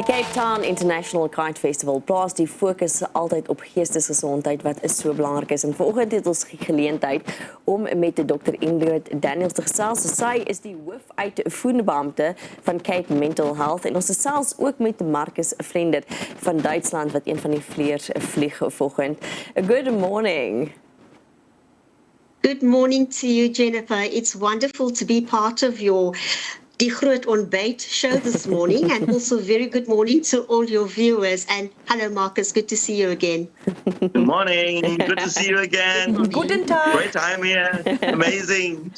Cape Town International Kite Festival plaas die fokus altyd op geestesgesondheid wat is so belangrik is. En vanoggend het ons geleentheid om met Dr. Ingrid Daniels te gesels. Sy is die hoof uitvoerende Beampte van Kite Mental Health en ons gesels ook met Markus Flender van Duitland wat een van die vlieërs vlieg vanoggend. Good morning. Good morning to you, Jennifer. It's wonderful to be part of your DieGROOTOntbyt show this morning, and also very good morning to all your viewers. And hello, Markus, good to see you again. Good morning. Good to see you again. Guten Tag. Great time here. Amazing.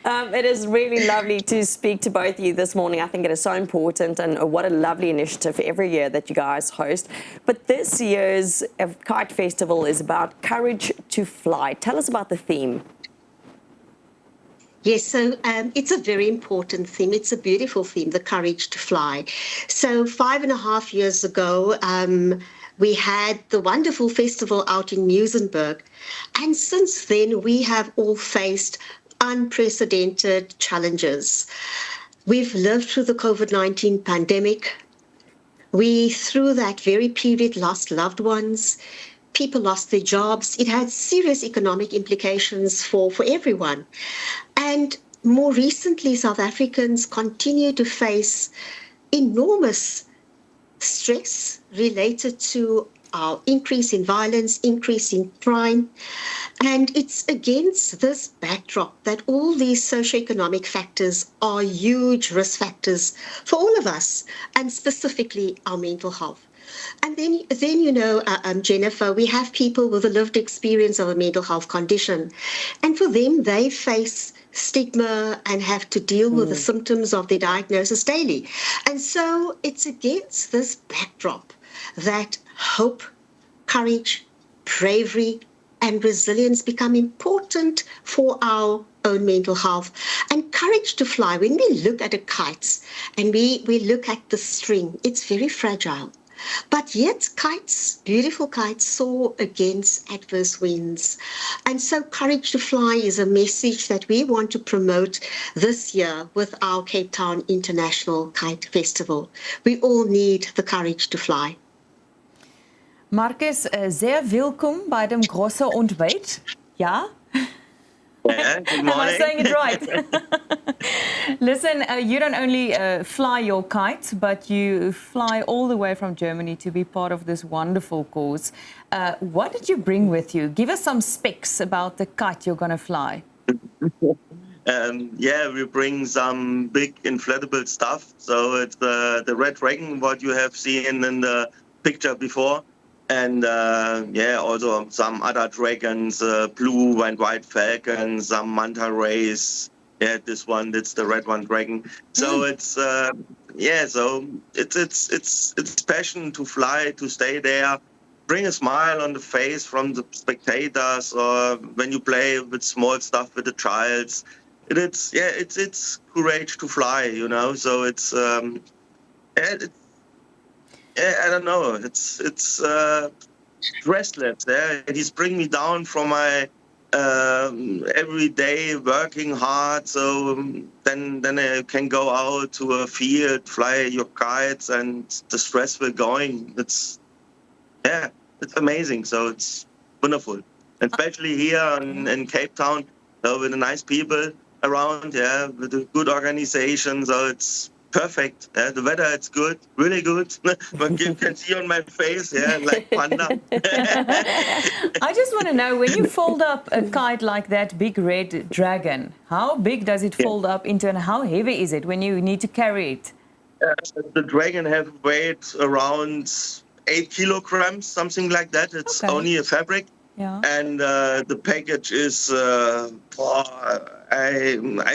It is really lovely to speak to both of you this morning. I think it is so important, and what a lovely initiative every year that you guys host. But this year's Kite Festival is about courage to fly. Tell us about the theme. Yes, so it's a very important theme. It's a beautiful theme, the courage to fly. So 5.5 years ago, we had the wonderful festival out in Muizenberg. And since then, we have all faced unprecedented challenges. We've lived through the COVID-19 pandemic. We, through that very period, lost loved ones. People lost their jobs. It had serious economic implications for everyone. And more recently, South Africans continue to face enormous stress related to our increase in violence, increase in crime. And it's against this backdrop that all these socioeconomic factors are huge risk factors for all of us, and specifically our mental health. And then you know, Jennifer, we have people with a lived experience of a mental health condition. And for them, they face stigma and have to deal with the symptoms of their diagnosis daily. And so it's against this backdrop that hope, courage, bravery, and resilience become important for our own mental health. And courage to fly, when we look at a kite and we look at the string, it's very fragile. But yet kites, beautiful kites, soar against adverse winds. And so courage to fly is a message that we want to promote this year with our Cape Town International Kite Festival. We all need the courage to fly. Markus, sehr willkommen bei dem DieGROOTOntbyt. Ja? Yeah, good morning. Am I saying it right? Listen, you don't only fly your kite, but you fly all the way from Germany to be part of this wonderful cause. What did you bring with you? Give us some specs about the kite you're going to fly. Yeah, we bring some big inflatable stuff. So it's the red dragon, what you have seen in the picture before. And yeah, also some other dragons, blue and white falcons, some manta rays. Yeah, this one, it's the red one dragon. So it's yeah, so it's passion to fly, to stay there, bring a smile on the face from the spectators, or when you play with small stuff with the childs. It's courage to fly, you know. So it's I don't know. It's restless. Yeah, he's bring me down from my every day working hard. So then I can go out to a field, fly your kites, and the stress will going. It's amazing. So it's wonderful, and especially here in Cape Town, so with the nice people around. Yeah, with a good organization. So it's perfect. The weather, it's good, really good. But you can see on my face, yeah, like panda. I just want to know, when you fold up a kite like that big red dragon, how big does it fold up into, and how heavy is it when you need to carry it? The dragon have weight around 8 kilograms, something like that. It's only a fabric. Yeah. And the package is, I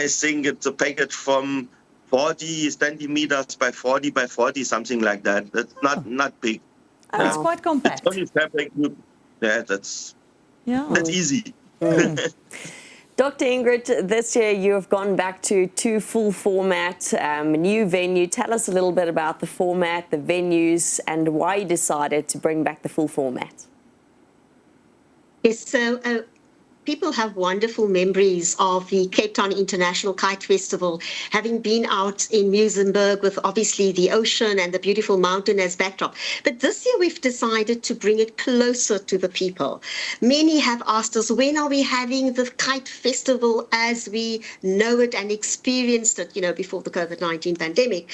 think it's a package from 40 centimeters by 40 by 40, something like that. That's not big. Oh, it's quite compact. It's only fabric. Yeah, that's easy. Dr. Ingrid, this year you have gone back to full format, new venue. Tell us a little bit about the format, the venues, and why you decided to bring back the full format. Yes, so people have wonderful memories of the Cape Town International Kite Festival, having been out in Muizenberg with obviously the ocean and the beautiful mountain as backdrop. But this year we've decided to bring it closer to the people. Many have asked us, when are we having the Kite Festival as we know it and experienced it, before the COVID-19 pandemic?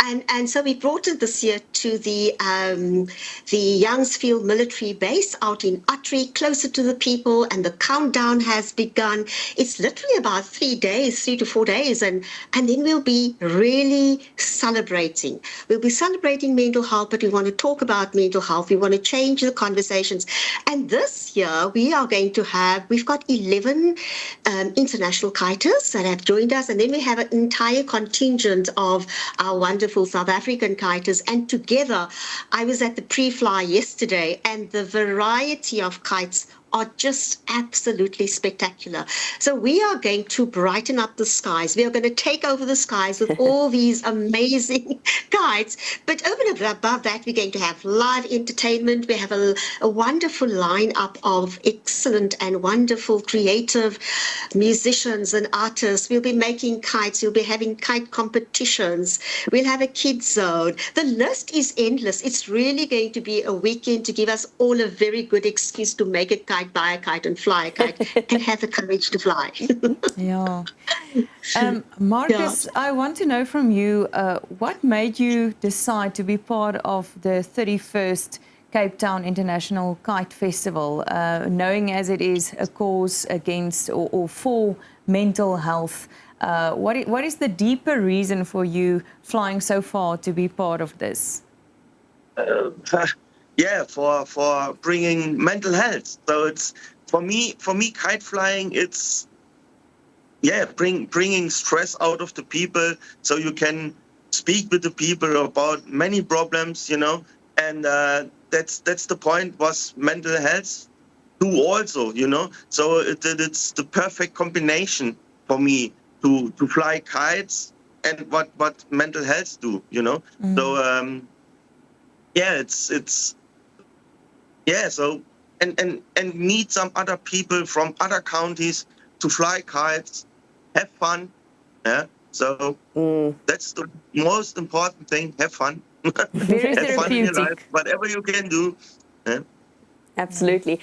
And so we brought it this year to the Youngsfield military base out in Utrecht, closer to the people, and the countdown has begun. It's literally about 3 to 4 days, and then we'll be really celebrating. We'll be celebrating mental health, but we want to talk about mental health. We want to change the conversations. And this year we've got 11 international kiters that have joined us, and then we have an entire contingent of our wonderful South African kiters. And together, I was at the pre-fly yesterday, and the variety of kites are just absolutely spectacular. So we are going to brighten up the skies. We are going to take over the skies with all these amazing kites. But over and above that, we're going to have live entertainment. We have a wonderful lineup of excellent and wonderful creative musicians and artists. We'll be making kites. We'll be having kite competitions. We'll have a kids zone. The list is endless. It's really going to be a weekend to give us all a very good excuse to make a kite, buy a kite and fly a kite and have the courage to fly. Yeah. Markus, I want to know from you, what made you decide to be part of the 31st Cape Town International Kite Festival, knowing as it is a cause against or for mental health? What is the deeper reason for you flying so far to be part of this? For bringing mental health. So it's for me kite flying. It's bringing stress out of the people, so you can speak with the people about many problems, and that's the point. Was mental health too also, So it's the perfect combination for me to fly kites and what mental health do, So so and meet some other people from other counties to fly kites, have fun. So that's the most important thing. Have fun. Very have fun in your therapeutic. life, whatever you can do. Absolutely.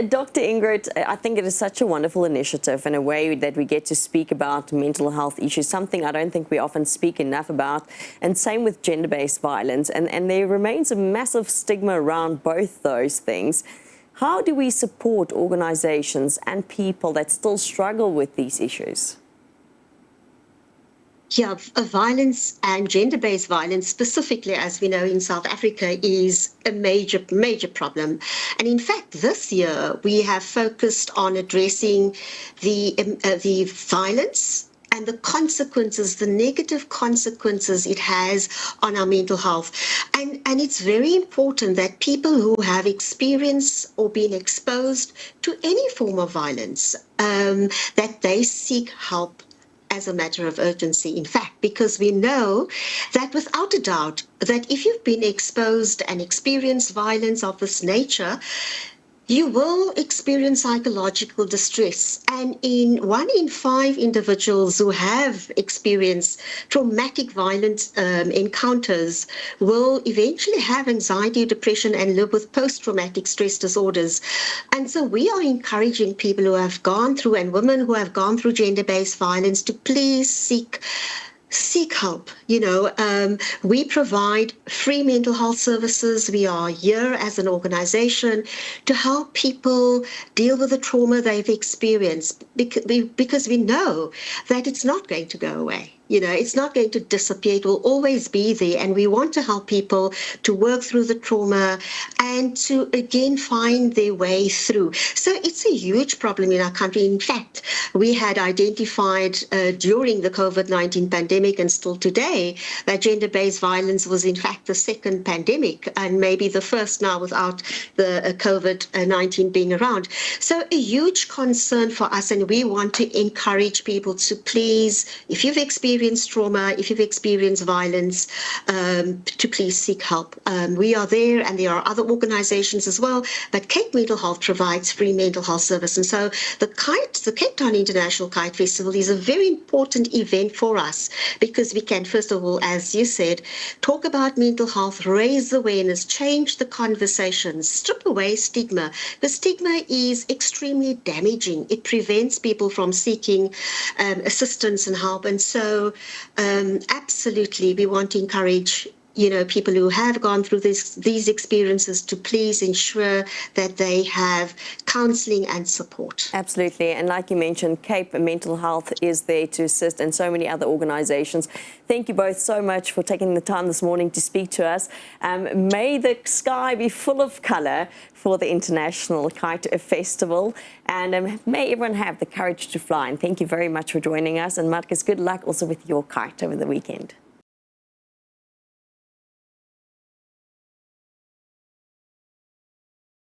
Dr. Ingrid, I think it is such a wonderful initiative and a way that we get to speak about mental health issues, something I don't think we often speak enough about, and same with gender-based violence. And there remains a massive stigma around both those things. How do we support organizations and people that still struggle with these issues? Yeah, violence and gender-based violence, specifically, as we know in South Africa, is a major, major problem. And in fact, this year we have focused on addressing the violence and the consequences, the negative consequences it has on our mental health. And it's very important that people who have experienced or been exposed to any form of violence, that they seek help as a matter of urgency, in fact, because we know that without a doubt that if you've been exposed and experienced violence of this nature, you will experience psychological distress. And in 1 in 5 individuals who have experienced traumatic violent encounters will eventually have anxiety, depression, and live with post-traumatic stress disorders. And so we are encouraging people who have gone through, and women who have gone through gender-based violence, to please seek help. We provide free mental health services. We are here as an organization to help people deal with the trauma they've experienced, because we know that it's not going to go away. It's not going to disappear. It will always be there. And we want to help people to work through the trauma and to, again, find their way through. So it's a huge problem in our country. In fact, we had identified during the COVID-19 pandemic, and still today, that gender-based violence was, in fact, the second pandemic, and maybe the first now without the COVID-19 being around. So a huge concern for us, and we want to encourage people to please, if you've experienced experienced trauma, if you've experienced violence, to please seek help. We are there, and there are other organizations as well, but Cape Mental Health provides free mental health service. And so the Cape Town International Kite Festival is a very important event for us, because we can, first of all, as you said, talk about mental health, raise awareness, change the conversation, strip away stigma. The stigma is extremely damaging. It prevents people from seeking assistance and help. And so absolutely, we want to encourage people who have gone through these experiences to please ensure that they have counselling and support. Absolutely. And like you mentioned, Cape Mental Health is there to assist, and so many other organisations. Thank you both so much for taking the time this morning to speak to us. May the sky be full of colour for the International Kite Festival, and may everyone have the courage to fly. And thank you very much for joining us. And Markus, good luck also with your kite over the weekend.